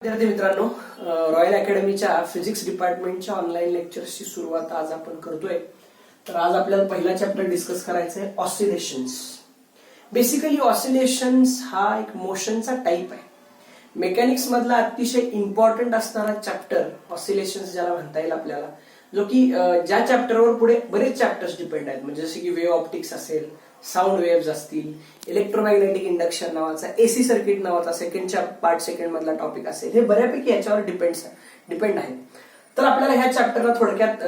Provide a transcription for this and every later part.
विद्यार्थी मित्रांनो, royal अकॅडमीच्या physics डिपार्टमेंटच्या online लेक्चर्सची सुरुवात आज आपण करतोय. तर आज आपल्याला पहिला चॅप्टर डिस्कस करायचा आहे ऑसिलेशन्स. बेसिकली ऑसिलेशन्स हा एक मोशनचा टाईप आहे. मेकॅनिक्स मधला अतिशय इम्पॉर्टंट असणारा चॅप्टर ऑसिलेशन्स ज्याला म्हणता येईल आपल्याला, जो की ज्या चॅप्टरवर पुढे बरेच चॅप्टर्स डिपेंड आहेत. म्हणजे जसे की वेव्ह ऑप्टिक्स असेल, साऊंड वेव्स असतील, इलेक्ट्रोमॅग्नेटिक इंडक्शन नावाचा, एसी सर्किट नावाचा सेकंडच्या पार्ट सेकंड मधला टॉपिक असेल, हे बऱ्यापैकी याच्यावर डिपेंड आहे. तर आपल्याला ह्या चॅप्टरला थोडक्यात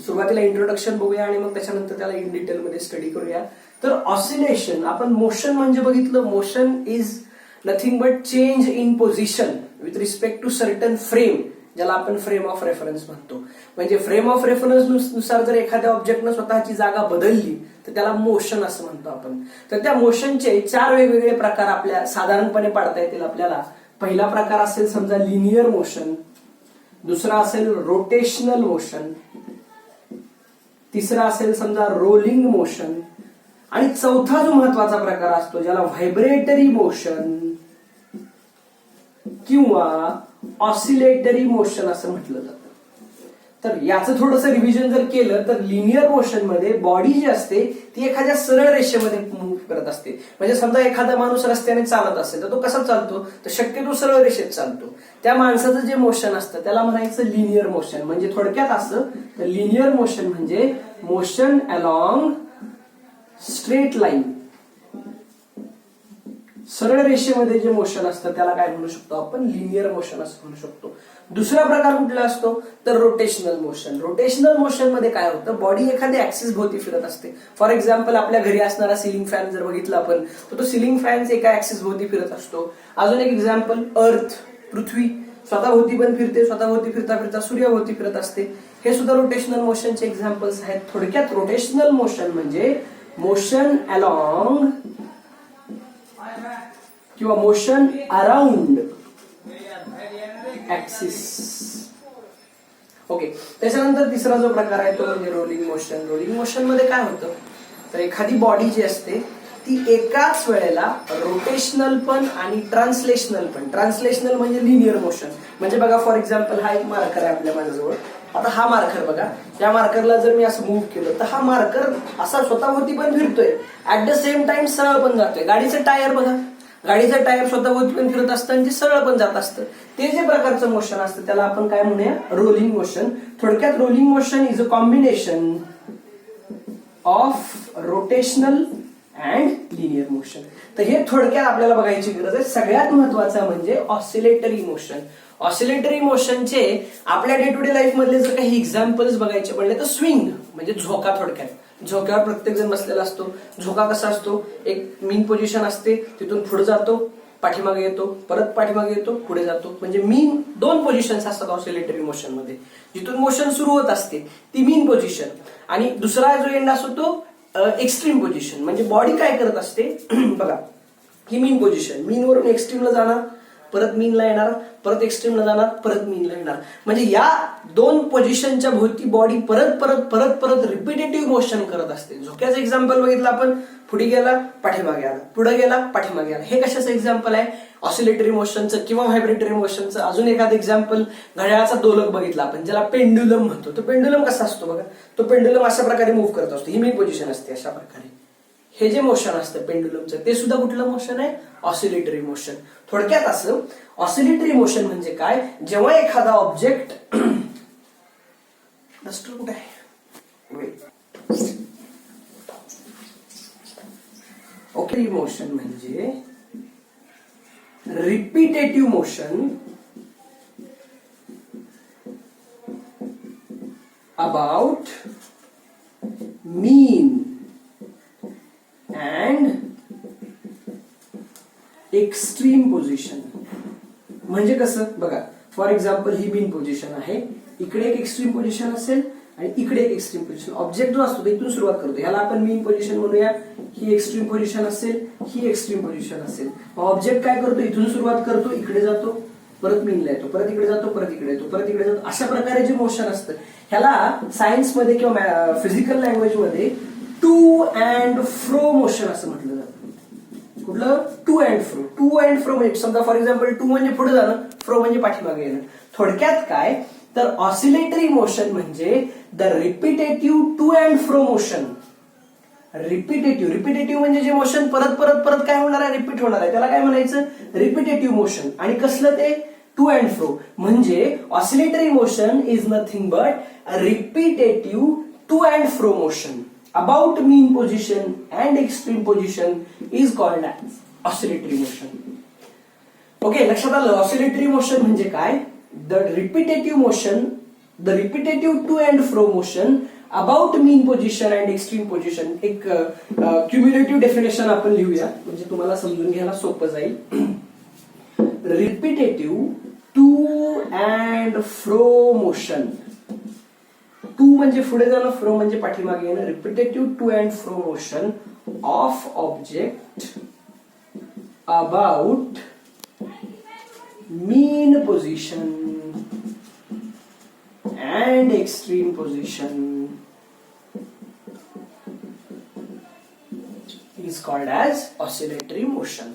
सुरुवातीला इंट्रोडक्शन बघूया आणि मग त्याच्यानंतर त्याला इन डिटेल मध्ये स्टडी करूया. तर ऑसिलेशन, आपण मोशन म्हणजे बघितलं, motion is nothing but change in position with respect to certain frame, ज्याला आपण फ्रेम ऑफ रेफरन्स म्हणतो. म्हणजे फ्रेम ऑफ रेफरन्स नुसार जर एखाद्या ऑब्जेक्टनं स्वतःची जागा बदलली तर त्याला मोशन असं म्हणतो आपण. तर त्या मोशनचे 4 वेगवेगळे प्रकार आपल्या साधारणपणे पाडता येतील आपल्याला. पहिला प्रकार असेल समजा लिनियर मोशन, दुसरा असेल रोटेशनल मोशन, तिसरा असेल समजा रोलिंग मोशन, आणि चौथा जो महत्वाचा प्रकार असतो ज्याला व्हायब्रेटरी मोशन किंवा ऑसिलेटरी मोशन असं म्हटलं जातं. तर याचं थोडंसं रिव्हिजन जर केलं तर लिनियर मोशन मध्ये बॉडी जी असते ती एखाद्या सरळ रेषेमध्ये मूव्ह करत असते. म्हणजे समजा एखादा माणूस रस्त्याने चालत असेल तर तो कसा चालतो, तर शक्यतो सरळ रेषेत चालतो. त्या माणसाचं जे मोशन असतं त्याला म्हणायचं लिनियर मोशन. म्हणजे थोडक्यात असं, तर लिनियर मोशन म्हणजे मोशन अलॉंग स्ट्रेट लाईन, सरळ रेषेमध्ये जे मोशन असतं त्याला काय म्हणू शकतो आपण, लिनियर मोशन असं म्हणू शकतो. दुसरा प्रकार कुठला असतो, तर रोटेशनल मोशन. रोटेशनल मोशन मध्ये काय होतं, बॉडी एखाद्या ऍक्सिस भोवती फिरत असते. फॉर एक्झाम्पल आपल्या घरी असणारा सिलिंग फॅन जर बघितला आपण, तर तो सिलिंग फॅन एका ऍक्सिस भोवती फिरत असतो. अजून एक एक्झाम्पल, अर्थ, पृथ्वी स्वतःभोवती पण फिरते, स्वतःभोवती फिरता फिरता सूर्याभोवती फिरत असते. हे सुद्धा रोटेशनल मोशनचे एक्झाम्पल्स आहेत. थोडक्यात रोटेशनल मोशन म्हणजे मोशन अलॉंग किंवा मोशन अराउंड ऍक्सिस. ओके, त्याच्यानंतर तिसरा जो प्रकार आहे तो म्हणजे रोलिंग मोशन. रोलिंग मोशन मध्ये काय होतं, तर एखादी बॉडी जी असते ती एकाच वेळेला रोटेशनल पण आणि ट्रान्सलेशनल पण. ट्रान्सलेशनल म्हणजे लिनियर मोशन. म्हणजे बघा, फॉर एक्झाम्पल हा एक मार्कर आहे आपल्या माझ्याजवळ. आता हा मार्कर बघा, या मार्करला जर मी असं मूव्ह केलं तर हा मार्कर असा स्वतःभोवती पण फिरतोय, ऍट द सेम टाइम सरळ पण जातोय. गाडीचं टायर बघा, गाडीचं टायर स्वतःभोवती पण फिरत असतं आणि ते सरळ पण जात असतं. ते जे प्रकारचं मोशन असतं त्याला आपण काय म्हणूया, रोलिंग मोशन. थोडक्यात rolling motion is a combination of rotational and linear motion. तर हे थोडक्यात आपल्याला बघायची गरज आहे. सगळ्यात महत्वाचं म्हणजे ऑसिलेटरी मोशन. ऑसिलेटरी मोशनचे आपल्या डे टू डे लाईफ मधले जर काही एक्झाम्पल्स बघायचे म्हणले तर स्विंग म्हणजे झोका. थोडक्यात झोक्यावर प्रत्येक जण बसलेला असतो. झोका कसा असतो, एक मीन पोझिशन असते, तिथून पुढे जातो, पाठीमागे येतो, परत पाठीमागे येतो, पुढे जातो. म्हणजे मीन 2 पोझिशन्स असतात ऑसिलेटरी मोशन मध्ये. जिथून मोशन सुरू होत असते ती मीन पोझिशन, आणि दुसरा जो एंड असतो तो एक्स्ट्रीम पोझिशन. म्हणजे बॉडी काय करत असते बघा, ही मीन पोझिशन, मीनवरून एक्स्ट्रीमला जाणार, परत मीनला येणार, परत एक्स्ट्रीमला जाणार, परत मीनला येणार. म्हणजे या 2 पोझिशनच्या भोवती बॉडी परत परत परत परत रिपिटेटिव्ह मोशन करत असते. झोक्याचं एक्झाम्पल बघितलं आपण, पुढे गेला पाठीमागे आला, पुढे गेला पाठीमागे आला. हे कशाचं एक्झाम्पल आहे, ऑसिलेटरी मोशनचं किंवा व्हायब्रेटरी मोशनचं. अजून एखादं एक्झाम्पल, घड्याळाचा दोलक बघितला आपण, ज्याला पेंड्युलम म्हणतो. तो पेंड्युलम कसा असतो बघा, तो पेंड्युलम अशा प्रकारे मूव्ह करत असतो, ही मीन पोझिशन असते अशा प्रकारे. हे जे मोशन असतं पेंड्युलमचं ते सुद्धा कुठलं मोशन आहे, ऑसिलेटरी मोशन. थोडक्यात असं, ऑसिलेटरी मोशन म्हणजे काय, जेव्हा एखादा ऑब्जेक्ट कुठे आहे, ओके, मोशन म्हणजे repetitive motion about mean and extreme position. म्हणजे कसं बघा, for example he mean position आहे, इकडे एक एक्स्ट्रीम पोझिशन असेल आणि इकडे एक एक्स्ट्रीम पोझिशन. ऑब्जेक्ट जो असतो इथून सुरुवात करतो, ह्याला आपण मीन पोझिशन म्हणूया. ही एक्स्ट्रीम पोझिशन असेल, ही एक्स्ट्रीम पोझिशन असेल. ऑब्जेक्ट काय करतो, इथून सुरुवात करतो, इकडे जातो, परत मीनला येतो, परत इकडे जातो, परत इकडे येतो, परत इकडे जातो. अशा प्रकारे जे मोशन असतं ह्याला सायन्स मध्ये किंवा फिजिकल लँग्वेज मध्ये टू अँड फ्रो मोशन असं म्हटलं जातं. कुठलं टू अँड फ्रो म्हणजे समजा फॉर एक्झाम्पल टू म्हणजे पुढे जाणं, फ्रो म्हणजे पाठीमागे येणं. थोडक्यात काय तर ऑसिलेटरी मोशन म्हणजे the repetitive to and fro motion. Repetitive म्हणजे जे मोशन परत परत परत काय होणार आहे, रिपीट होणार आहे, त्याला काय म्हणायचं, रिपिटेटिव्ह मोशन. आणि कसलं ते टू अँड फ्रो म्हणजे oscillatory motion is nothing but repetitive to and fro motion about mean position and extreme position is called as oscillatory motion. Okay, लक्षात आलं. ऑसिलेटरी मोशन म्हणजे काय, the repetitive motion, the repetitive to and fro motion about mean position and extreme position. एक cumulative definition आपण लिहूया म्हणजे तुम्हाला समजून घ्यायला सोपं जाईल. Repetitive to and fro motion, to म्हणजे पुढे जाणं, फ्रो म्हणजे पाठीमागे येणं. Repetitive to and fro motion of object about mean position and extreme position is called as oscillatory motion.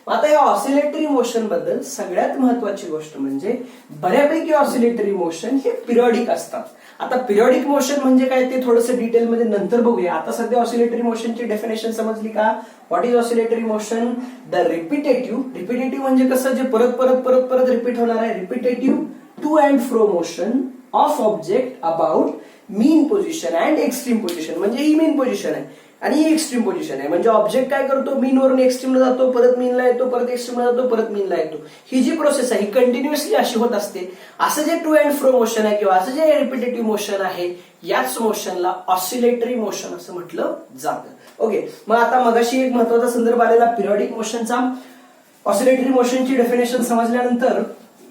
आता या ऑसिलेटरी मोशन बद्दल सगळ्यात महत्वाची गोष्ट म्हणजे बऱ्यापैकी ऑसिलेटरी मोशन हे पिरियडिक असतात. आता पिरियडिक मोशन म्हणजे काय ते थोडंसं डिटेलमध्ये नंतर बघूया. आता सध्या ऑसिलेटरी मोशनची डेफिनेशन समजली का. What is oscillatory motion, the repetitive म्हणजे कसं, जे परत परत परत परत रिपीट होणार आहे. Repetitive to and fro motion of object about mean position and extreme position म्हणजे ही मीन पोझिशन आहे आणि ही एक्स्ट्रीम पोझिशन आहे. म्हणजे ऑब्जेक्ट काय करतो, मीन वरून एक्स्ट्रीमला जातो, परत मीनला येतो, परत एक्स्ट्रीमला जातो, परत मीनला येतो. ही जी प्रोसेस आहे ही कंटिन्युअसली अशी होत असते. असं जे टू अँड फ्रो मोशन आहे किंवा असं जे रिपिटेटिव्ह मोशन आहे याच मोशनला ऑसिलेटरी मोशन असं म्हटलं जातं. ओके, मग आता मगाशी एक महत्वाचा संदर्भ आलेला पिरियडिक मोशनचा. ऑसिलेटरी मोशनची डेफिनेशन समजल्यानंतर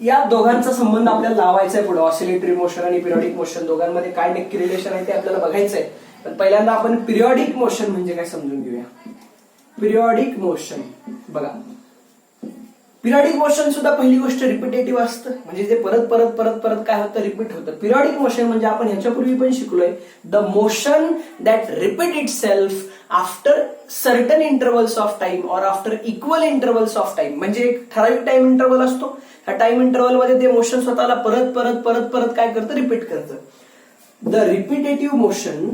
या दोघांचा संबंध आपल्याला लावायचा आहे पुढे. ऑसिलेटरी मोशन आणि पिरियडिक मोशन दोघांमध्ये काय नक्की रिलेशन आहे ते आपल्याला बघायचं आहे. पण पहिल्यांदा आपण पिरियडिक मोशन म्हणजे काय समजून घेऊया. पिरियडिक मोशन बघा, पिरियडिक मोशन सुद्धा पहिली गोष्ट रिपिटेटिव्ह असतं म्हणजे ते परत परत परत परत काय होतं, रिपीट होतं. पिरियडिक मोशन म्हणजे आपण ह्याच्यापूर्वी पण शिकलोय, the motion that repeat itself after certain intervals of time और after equal intervals of time. म्हणजे एक ठराविक टाइम इंटरव्हल असतो, ह्या टाइम इंटरव्हल मध्ये ते मोशन स्वतःला परत परत परत परत काय करतं, रिपीट करतं. The repetitive motion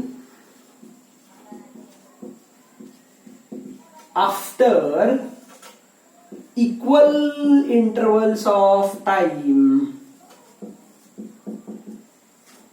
after equal intervals of time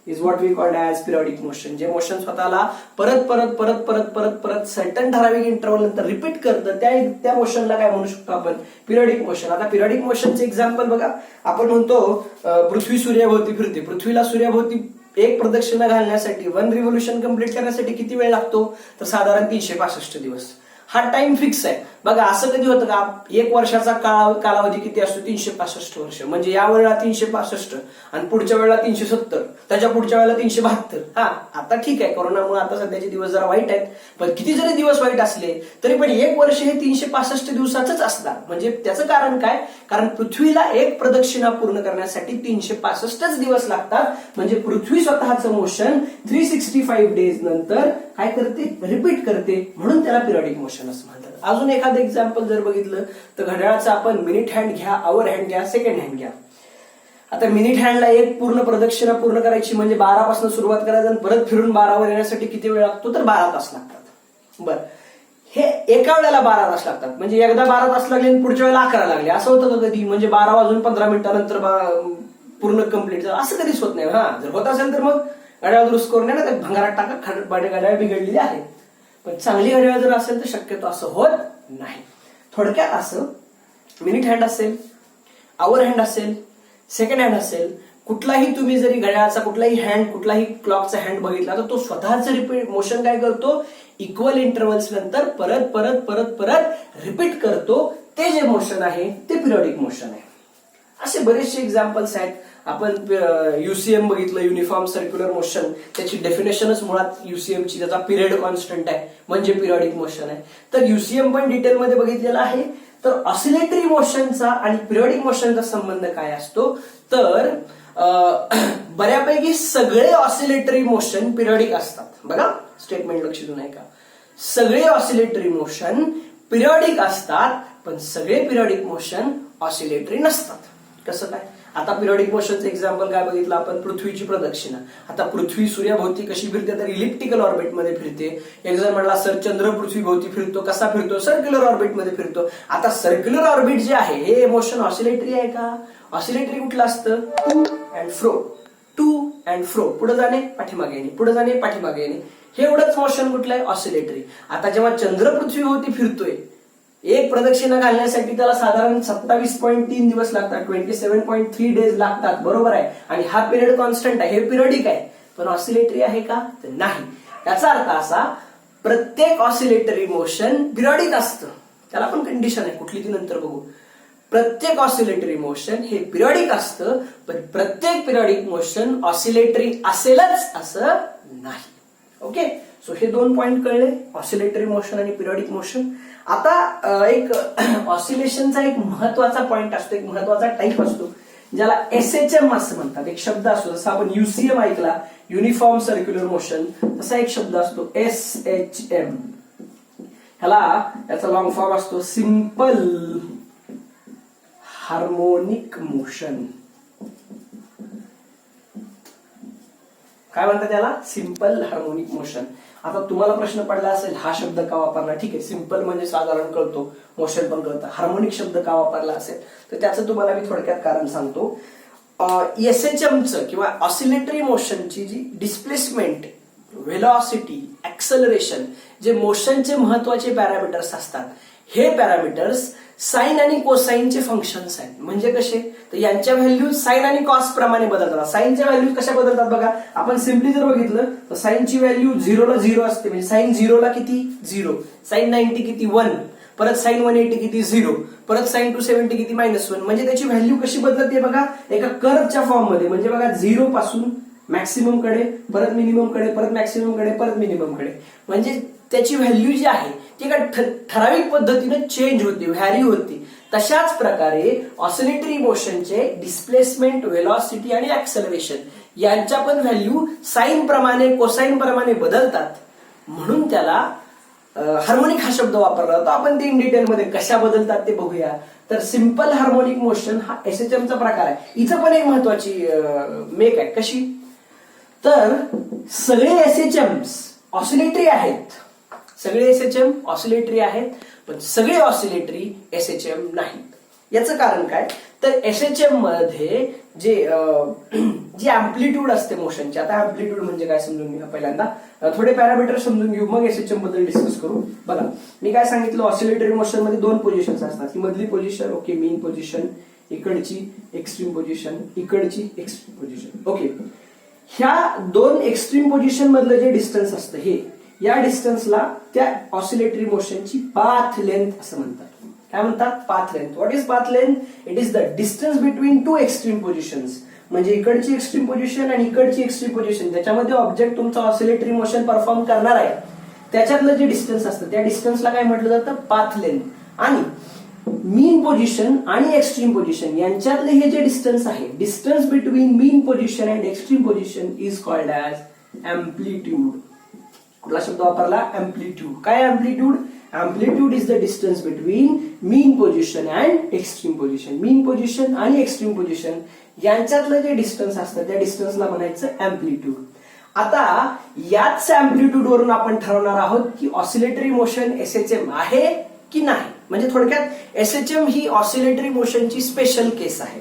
is what we called as periodic motion. जे मोशन स्वतःला परत परत परत परत परत परत सर्टन ठराविक इंटरवल नंतर रिपीट करतं त्या मोशनला काय म्हणू शकतो आपण, पिरियडिक मोशन. आता पिरियडिक मोशनचे एक्झाम्पल बघा, आपण म्हणतो पृथ्वी सूर्याभोवती फिरते. पृथ्वीला सूर्याभोवती एक प्रदक्षिणा घालण्यासाठी, वन रिव्होल्यूशन कंप्लीट करण्यासाठी किती वेळ लागतो, तर साधारण 365 दिवस. हा टाइम फिक्स आहे. बघा असं कधी होतं का, एक वर्षाचा कालावधी किती असतो, 365 वर्ष. म्हणजे या वेळेला 365 आणि पुढच्या वेळेला 370, त्याच्या पुढच्या वेळेला 372. हा आता ठीक आहे, कोरोनामुळे आता सध्याचे दिवस जरा वाईट आहेत, पण किती जरी दिवस वाईट असले तरी पण एक वर्ष हे 365 दिवसाचंच असणार. म्हणजे त्याचं कारण काय, कारण पृथ्वीला एक प्रदक्षिणा पूर्ण करण्यासाठी 365 दिवस लागतात. म्हणजे पृथ्वी स्वतःचं मोशन 365 डेज नंतर काय करते, रिपीट करते. म्हणून त्याला पिरियडिक मोशन असं म्हणतात. अजून एखादं एक्झाम्पल जर बघितलं तर घड्याळाचं आपण मिनिट हँड घ्या, आवर हँड घ्या, सेकंड हँड घ्या. आता मिनिट हँडला एक पूर्ण प्रदक्षिणा पूर्ण करायची म्हणजे 12 पासून सुरुवात करायचं आणि परत फिरून 12 वर येण्यासाठी किती वेळ लागतो, तर 12 तास लागतात. बरं, हे एका वेळेला 12 तास लागतात. म्हणजे एकदा 12 तास लागले आणि पुढच्या वेळेला 11 लागले. असं होतं का कधी, म्हणजे 12 वाजून 15 मिनिटानंतर पूर्ण कंप्लीट झालं, असं कधीच होत नाही. हा जर होत असेल तर मग घड्याळ दुरुस्त करून ना, भंगारात टाका, घड्याळ बिघडलेली आहे. पण चांगली घड्याळ जर असेल तर शक्यतो असं होत नाही. थोडक्यात असं मिनिट हँड असेल, आवर हँड असेल, सेकंड हँड असेल, कुठलाही तुम्ही जरी घड्याळाचा कुठलाही हँड, कुठलाही क्लॉकचा हँड बघितला तर तो स्वतःच रिपीट मोशन काय करतो, इक्वल इंटरव्हल्स नंतर परत परत परत परत रिपीट करतो. ते जे मोशन आहे ते पिरियडिक मोशन आहे. असे बरेचसे एक्झाम्पल्स आहेत. आपण युसीएम बघितलं, युनिफॉर्म सर्क्युलर मोशन, त्याची डेफिनेशनच मुळात युसीएमची, त्याचा पिरियड कॉन्स्टंट आहे म्हणजे पिरियडिक मोशन आहे. तर युसीएम पण डिटेलमध्ये बघितलेला आहे. तर ऑसिलेटरी मोशनचा आणि पिरियडिक मोशनचा संबंध काय असतो, तर बऱ्यापैकी सगळे ऑसिलेटरी मोशन पिरियडिक असतात. बघा स्टेटमेंट लक्ष देऊन ऐका, सगळे ऑसिलेटरी मोशन पिरियॉडिक असतात, पण सगळे पिरियॉडिक मोशन ऑसिलेटरी नसतात. कसं काय? आता पिरियॉडिक मोशनचं एक्झाम्पल काय बघितलं आपण? पृथ्वीची प्रदक्षिणा. आता पृथ्वी सूर्याभोवती कशी फिरते? तर इलिप्टिकल ऑर्बिटमध्ये फिरते. एक जर म्हणला सर चंद्र पृथ्वी भोवती फिरतो, कसा फिरतो? सर्क्युलर ऑर्बिटमध्ये फिरतो. आता सर्क्युलर ऑर्बिट जे आहे हे मोशन ऑसिलेटरी आहे का? ऑसिलेटरी कुठलं असतं? To and fro, to and fro, पुढे जाणे पाठीमागे येणे, पुढे जाणे पाठीमागे येणे, हे एवढंच मोशन कुठलं आहे? ऑसिलेटरी. आता जेव्हा चंद्र पृथ्वी भोवती फिरतोय, एक प्रदक्षिणा घालण्यासाठी त्याला साधारण 27.3 दिवस लागतात, 27.3 डेज लागतात, बरोबर आहे. आणि हा पिरियड कॉन्स्टंट आहे, हे पिरियडिक आहे. पण ऑसिलेटरी आहे का? तर नाही. याचा अर्थ असा, प्रत्येक ऑसिलेटरी मोशन पिरियडिक असतं. त्याला पण कंडिशन आहे, कुठली ती नंतर बघू. प्रत्येक ऑसिलेटरी मोशन हे पिरियडिक असतं, पण प्रत्येक पिरियडिक मोशन ऑसिलेटरी असेलच असं नाही. ओके, सो हे 2 पॉइंट कळले, ऑसिलेटरी मोशन आणि पिरियडिक मोशन. आता एक ऑसिलेशनचा एक महत्वाचा पॉइंट असतो, एक महत्वाचा टाईप असतो, ज्याला एसएचएम असं म्हणतात. एक शब्द असतो, जसा आपण युसीएम ऐकला, युनिफॉर्म सर्क्युलर मोशन, तसा एक शब्द असतो एसएचएम. याचा लॉंग फॉर्म असतो सिंपल हार्मोनिक मोशन. काय म्हणतात त्याला? Simple harmonic motion. आता तुम्हाला प्रश्न पडला असेल, हा शब्द का वापरला? ठीक आहे, सिंपल म्हणजे साधारण कळतो, मोशन पण कळतं. हार्मोनिक शब्द का वापरला असेल, तर त्याचं तुम्हाला मी थोडक्यात कारण सांगतो. एसएचएमचं किंवा ऑसिलेटरी मोशनची जी डिस्प्लेसमेंट, व्हेलॉसिटी, ऍक्सलरेशन, जे मोशनचे महत्वाचे पॅरामीटर्स असतात, हे पॅरामीटर्स साइन आणि कोसाइनचे फंक्शन्स आहेत. म्हणजे कसे? तर यांच्या व्हॅल्यू साइन आणि कॉस प्रमाणे बदलतात. साइनच्या व्हॅल्यू कशा बदलतात बघा. आपण सिम्पली जर बघितलं तर साइनची व्हॅल्यू 0 ला 0 असते, म्हणजे साइन 0 ला किती? 0. साइन 90 किती? 1. परत साइन 180 किती? 0. परत साइन 270 किती? -1. म्हणजे त्याची व्हॅल्यू कशी बदलते बघा, एका कर्वच्या फॉर्म मध्ये. म्हणजे बघा 0 पासून मॅक्सिमम कडे, परत मिनिमम कडे, परत मॅक्सिमम कडे, परत मिनिमम कडे. म्हणजे त्याची व्हॅल्यू जी आहे ती एका ठराविक पद्धतीने चेंज होते, व्हॅरी होते. तशाच प्रकारे ऑसिलेटरी मोशनचे डिस्प्लेसमेंट, व्हेलॉसिटी आणि ऍक्सलरेशन यांच्या पण व्हॅल्यू साइन प्रमाणे, कोसाइन प्रमाणे बदलतात. म्हणून त्याला हार्मोनिक हा शब्द वापरला जातो. आपण ते इन डिटेलमध्ये कशा बदलतात ते बघूया. तर सिंपल हार्मोनिक मोशन हा एसएचएमचा प्रकार आहे. इथं पण एक महत्वाची मेक आहे. कशी? तर सगळे एसएचएम्स ऑसिलेटरी आहेत, सगळे एसएचएम ऑसिलेटरी आहेत, पण सगळे ऑसिलेटरी एसएचएम नाहीत. याचं कारण काय? तर एसएचएम मध्ये जी अँप्लिट्यूड असते मोशनची. आता अँप्लिट्यूड म्हणजे काय समजून घ्या. पहिल्यांदा थोडे पॅरामीटर समजून घेऊ, मग एसएचएम बद्दल डिस्कस करू. बघा, मी काय सांगितलं, ऑसिलेटरी मोशन मध्ये 2 पोझिशन्स असतात. ही मधली पोझिशन, ओके, मेन पोझिशन, इकडची एक्स्ट्रीम पोझिशन, इकडची एक्स्ट्रीम पोझिशन. ओके, ह्या 2 एक्स्ट्रीम पोझिशन मधलं जे डिस्टन्स असतं, हे या डिस्टन्सला त्या ऑसिलेटरी मोशनची पाथ लेंथ असं म्हणतात. काय म्हणतात? Path length. What is path length? It is the distance between 2 extreme positions. म्हणजे इकडची एक्स्ट्रीम पोझिशन आणि इकडची एक्स्ट्रीम पोझिशन, त्याच्यामध्ये ऑब्जेक्ट तुमचा ऑसिलेटरी मोशन परफॉर्म करणार आहे, त्याच्यातलं जे डिस्टन्स असतं त्या डिस्टन्सला काय म्हटलं जातं? Path length. आणि मीन पोझिशन आणि एक्स्ट्रीम पोझिशन यांच्यातले हे जे डिस्टन्स आहे, distance between mean position and extreme position is called as amplitude. कुठला शब्द वापरला? अँप्लिट्यूड. काय amplitude? Amplitude is the distance between mean position and extreme position. Mean position आणि एक्स्ट्रीम पोझिशन यांच्यातलं जे डिस्टन्स असतं त्या डिस्टन्सला म्हणायचं अँप्लिट्यूड. आता याच अँप्लिट्यूड वरून आपण ठरवणार आहोत की ऑसिलेटरी मोशन एसएचएम आहे की नाही. म्हणजे थोडक्यात एसएचएम ही ऑसिलेटरी मोशनची स्पेशल केस आहे.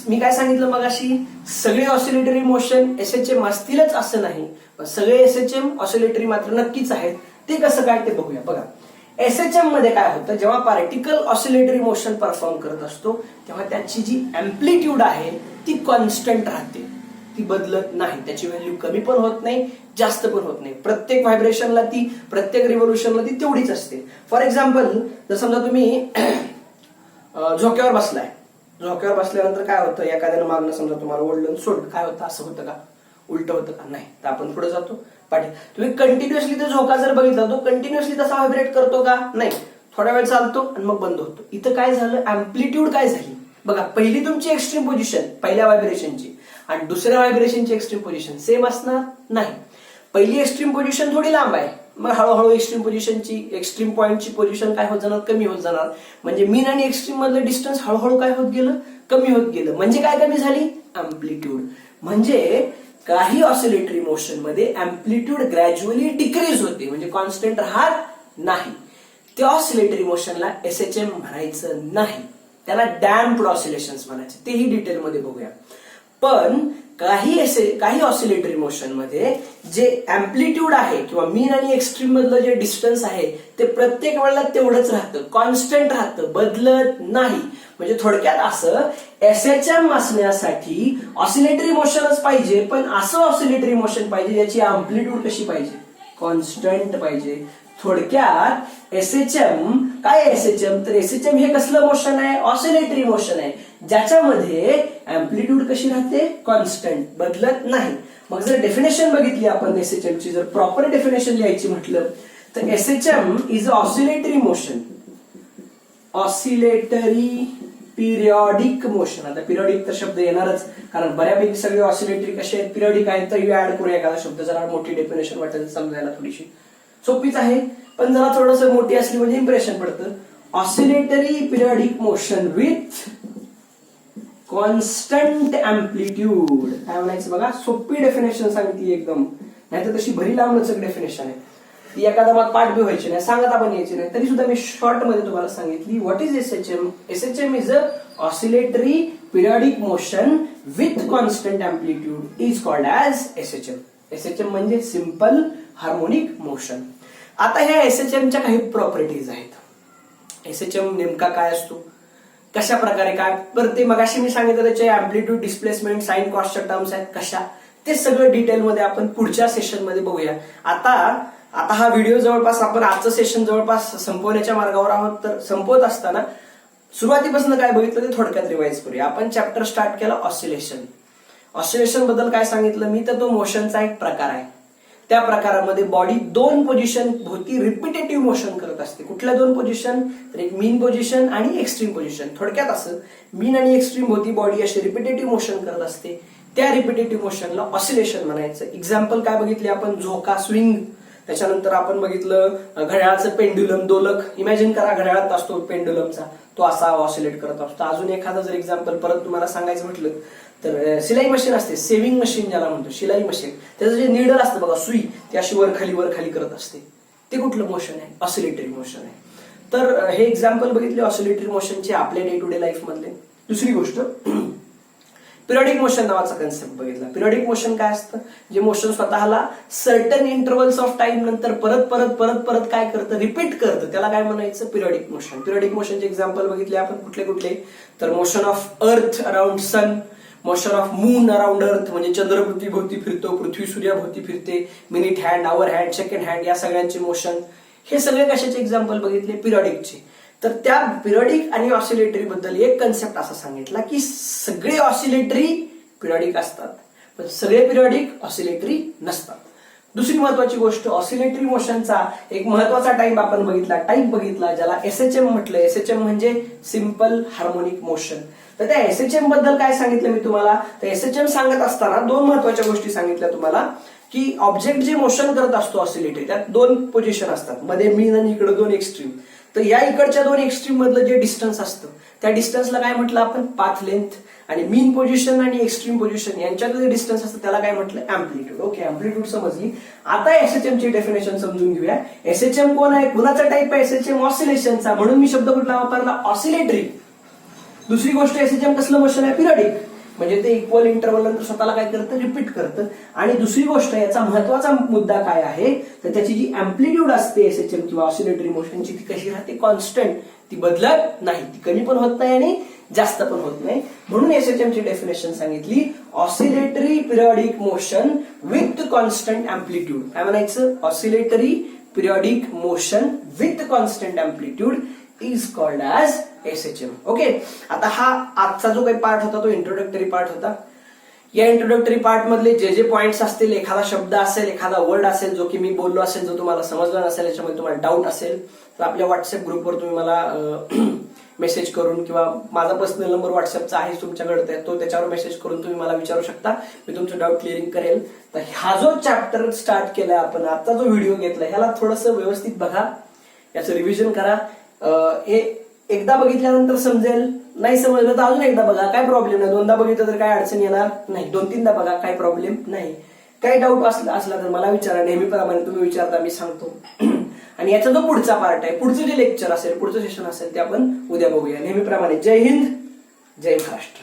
मी काय सांगितलं मगाशी, सगळे ऑसिलेटरी मोशन एसएचएम असतीलच असं नाही, पण सगळे एसएचएम ऑसिलेटरी मात्र नक्कीच आहेत. ते कसं काय ते बघूया. बघा, एसएचएम मध्ये काय होतं, जेव्हा पार्टिकल ऑसिलेटरी मोशन परफॉर्म करत असतो तेव्हा त्याची जी अँप्लिट्यूड आहे ती कॉन्स्टंट राहते, ती बदलत नाही. त्याची व्हॅल्यू कमी पण होत नाही, जास्त पण होत नाही. प्रत्येक व्हायब्रेशनला ती, प्रत्येक रिव्होल्युशनला ती तेवढीच असते. फॉर एक्झाम्पल, जर समजा तुम्ही झोक्यावर बसलाय, झोक्यावर बसल्यानंतर काय होतं, एखाद्यानं मागणं समजा तुम्हाला ओढलं, सोड, काय होतं? असं होतं का? उलट होतं का? नाही. तर आपण पुढे जातो पाठी. तुम्ही कंटिन्युअसली तो झोका जर बघितला, तो कंटिन्युअसली तसा व्हायब्रेट करतो का? नाही. थोडा वेळ चालतो आणि मग बंद होतो. इथं काय झालं? अँप्लिट्यूड काय झाली बघा. पहिली तुमची एक्स्ट्रीम पोझिशन पहिल्या व्हायब्रेशनची आणि दुसऱ्या व्हायब्रेशनची एक्स्ट्रीम पोझिशन सेम असणार नाही. पहिली एक्स्ट्रीम पोझिशन थोडी लांब आहे, मग हळूहळू एक्स्ट्रीम पॉईंटची पोझिशन काय होत जाणार, कमी होत जाणार. म्हणजे मीन आणि एक्स्ट्रीम मधलं डिस्टन्स हळूहळू काय होत गेलं, कमी होत गेलं. म्हणजे काय कमी झाली, अँप्लिट्यूड. म्हणजे काही ऑसिलेटरी मोशन मध्ये अँप्लिट्यूड ग्रॅज्युअली डिक्रीज होते, म्हणजे कॉन्स्टंट राहत नाही. त्या ऑसिलेटरी मोशनला एसएचएम म्हणायचं नाही, त्याला डॅम्प्ड ऑसिलेशन्स म्हणायचे. तेही डिटेलमध्ये बघूया. पण काही ऑसिलेटरी मोशन मध्ये जे अँप्लिट्यूड आहे किंवा मीन आणि एक्स्ट्रीम मधलं जे डिस्टन्स आहे ते प्रत्येक वेळेला तेवढंच राहतं, कॉन्स्टंट राहतं, बदलत नाही. म्हणजे थोडक्यात असं, एसएचएम असण्यासाठी ऑसिलेटरी मोशनच पाहिजे, पण असं ऑसिलेटरी मोशन पाहिजे ज्याची अँप्लिट्यूड कशी पाहिजे, कॉन्स्टंट पाहिजे. थोडक्यात एसएचएम काय, एसएचएम तर एसएचएम हे कसलं मोशन आहे, ऑसिलेटरी मोशन आहे, ज्याच्यामध्ये अँप्लिट्यूड कशी राहते, कॉन्स्टंट, बदलत नाही. मग जर डेफिनेशन बघितली आपण एसएचएम ची, जर प्रॉपर डेफिनेशन लिहायची म्हटलं तर SHM is a oscillatory motion, oscillatory periodic motion. आता पिरियॉडिक तर शब्द येणारच, कारण बऱ्यापैकी सगळे ऑसिलेटरी कसे आहेत, पिरियॉडिक आहेत. तर ऍड करूया एखादा शब्द, जरा मोठी डेफिनेशन वाटेल समजायला, थोडीशी सोपीच आहे, पण जरा थोडस मोठी असली म्हणजे इम्प्रेशन पडतं. Oscillatory periodic motion with constant amplitude. काय म्हणायचं बघा, सोपी डेफिनेशन सांगितली एकदम, नाहीतर तशी भरी लांबच डेफिनेशन आहे, ती एखादा मग पाठ बी व्हायची नाही, सांगत आपण यायची नाही. तरी सुद्धा मी शॉर्ट मध्ये तुम्हाला सांगितली. What is SHM? SHM is a oscillatory periodic motion with constant amplitude is called as SHM. SHM म्हणजे सिंपल हार्मोनिक मोशन. आता ह्या एसएचएमच्या काही प्रॉपर्टीज आहेत. एसएचएम नेमका काय असतो, कशा प्रकारे काय, तर ते मगाशी मी सांगितलं त्याचे अँप्लिट्यूड, डिस्प्लेसमेंट, साइन, कॉसच्या टर्म्स आहेत कशा, ते सगळं डिटेलमध्ये आपण पुढच्या सेशनमध्ये बघूया. आता हा व्हिडिओ जवळपास, आपण आजचं सेशन जवळपास संपवण्याच्या मार्गावर आहोत. तर संपवत असताना सुरुवातीपासून काय बघितलं ते थोडक्यात रिवाइज करूया. आपण चॅप्टर स्टार्ट केला ऑसिलेशन. ऑसिलेशन बद्दल काय सांगितलं मी, तर तो मोशनचा एक प्रकार आहे. त्या प्रकारामध्ये बॉडी दोन पोझिशन भोवती रिपिटेटिव्ह मोशन करत असते. कुठल्या दोन पोझिशन, तर एक मीन पोझिशन आणि एक्स्ट्रीम पोझिशन. थोडक्यात असं, मीन आणि एक्स्ट्रीम भोवती बॉडी अशी रिपिटेटिव्ह मोशन करत असते. त्या रिपिटेटिव्ह मोशनला ऑसिलेशन म्हणायचं. एक्झाम्पल काय बघितले आपण, झोका, स्विंग. त्याच्यानंतर आपण बघितलं घड्याळाचं पेंड्युलम, दोलक. इमॅजिन करा घड्याळात असतो पेंड्युलमचा, तो असा ऑसिलेट करत असतो. अजून एखादं जर एक्झाम्पल परत तुम्हाला सांगायचं म्हटलं तर सिलाई मशीन असते, सेविंग मशीन ज्याला म्हणतो, शिलाई मशीन. त्याचं जे निडल असतं बघा, सुई, ती अशी वर खाली करत असते. ते कुठलं मोशन आहे, ऑसिलेटरी मोशन आहे. तर हे एक्झाम्पल बघितले ऑसिलेटरी मोशनचे आपल्या डे टू डे लाईफ मधले. दुसरी गोष्ट, पिरियडिक मोशन नावाचा कन्सेप्ट बघितला. पिरियडिक मोशन काय असतं, जे मोशन स्वतःला सर्टन इंटरव्हल्स ऑफ टाइम नंतर परत परत परत परत काय करतं, रिपीट करतं, त्याला काय म्हणायचं, पिरियडिक मोशन. पिरियडिक मोशनचे एक्झाम्पल बघितले आपण कुठले कुठले, तर motion of earth around sun, motion of moon around earth, म्हणजे चंद्र पृथ्वीभोवती फिरतो, पृथ्वी सूर्याभोवती फिरते, minute hand, hour hand, second hand, या सगळ्यांचे मोशन. हे सगळे कशाचे एक्झाम्पल बघितले, पिरियडिकचे. तर त्या पिरियडिक आणि ऑसिलेटरी बद्दल एक कन्सेप्ट असा सांगितला की सगळे ऑसिलेटरी पिरियडिक असतात, पण सगळे पिरियडिक ऑसिलेटरी नसतात. दुसरी महत्वाची गोष्ट, ऑसिलेटरी मोशनचा एक महत्वाचा टाइप आपण बघितला, ज्याला एसएचएम म्हटलं. एसएचएम म्हणजे सिंपल हार्मोनिक मोशन. तर त्या एसएचएम बद्दल काय सांगितलं मी तुम्हाला, तर एसएचएम सांगत असताना दोन महत्वाच्या गोष्टी सांगितल्या तुम्हाला, की ऑब्जेक्ट जे मोशन करत असतो ऑसिलेटरी, त्यात दोन पोझिशन असतात, मध्ये मीन आणि इकडे दोन एक्स्ट्रीम. तर या इकडच्या दोन एक्स्ट्रीम मधलं जे डिस्टन्स असतं त्या डिस्टन्सला काय म्हटलं आपण, पाथ लेंथ. आणि मीन पोझिशन आणि एक्स्ट्रीम पोझिशन यांच्यातलं जे डिस्टन्स असतं त्याला काय म्हटलं, अँप्लिट्यूड. ओके, अँप्लिट्यूड समजली. आता एसएचएम ची डेफिनेशन समजून घेऊया. एसएचएम कोण आहे, कुणाचा टाईप आहे, एसएचएम ऑसिलेशनचा. म्हणून मी शब्द कुठला वापरला, ऑसिलेटरी. दुसरी गोष्ट, एसएचएम कसलं मोशन आहे, पिरियडिक. म्हणजे ते इक्वल इंटरव्हल नंतर स्वतःला काय करतं, रिपीट करतं. आणि दुसरी गोष्ट, याचा महत्वाचा मुद्दा काय आहे, तर त्याची जी अँप्लिट्यूड असते एसएचएम किंवा ऑसिलेटरी मोशनची, ती कशी राहते, कॉन्स्टंट, ती बदलत नाही, ती कमी पण होत नाही आणि जास्त पण होत नाही. म्हणून एसएचएम ची डेफिनेशन सांगितली, oscillatory periodic motion with constant amplitude. काय म्हणायचं, oscillatory periodic motion with constant amplitude is called as SHM. Okay, आता हा आजचा जो काही पार्ट होता तो इंट्रोडक्टरी पार्ट होता. या इंट्रोडक्टरी पार्ट मधले जे जे पॉइंट्स असतील, एखादा शब्द असेल, एखादा वर्ड असेल जो की मी बोललो असेल, जो तुम्हाला समजला नसेल, याच्यामध्ये तुम्हाला डाऊट असेल, तर आपल्या व्हॉट्सअप ग्रुपवर तुम्ही मला मेसेज करून किंवा माझा पर्सनल नंबर व्हॉट्सअपचा आहे तुमच्याकडे, तो त्याच्यावर मेसेज करून तुम्ही मला विचारू शकता, मी तुमचं डाऊट क्लिअरिंग करेल. तर हा जो चॅप्टर स्टार्ट केलाय आपण, आता जो व्हिडिओ घेतलाय ह्याला थोडंसं व्यवस्थित बघा, याचं रिव्हिजन करा. हे एकदा बघितल्यानंतर समजेल, नाही समजलं तर अजून एकदा बघा, काय प्रॉब्लेम नाही. दोनदा बघितलं तर काय अडचण येणार नाही, 2-3दा बघा, काय प्रॉब्लेम नाही. काही डाऊट असला तर मला विचारा, नेहमीप्रमाणे तुम्ही विचारता, मी सांगतो. आणि याचा जो पुढचा पार्ट आहे, पुढचं जे लेक्चर असेल, पुढचं सेशन असेल, ते आपण उद्या बघूया नेहमीप्रमाणे. जय हिंद, जय महाराष्ट्र.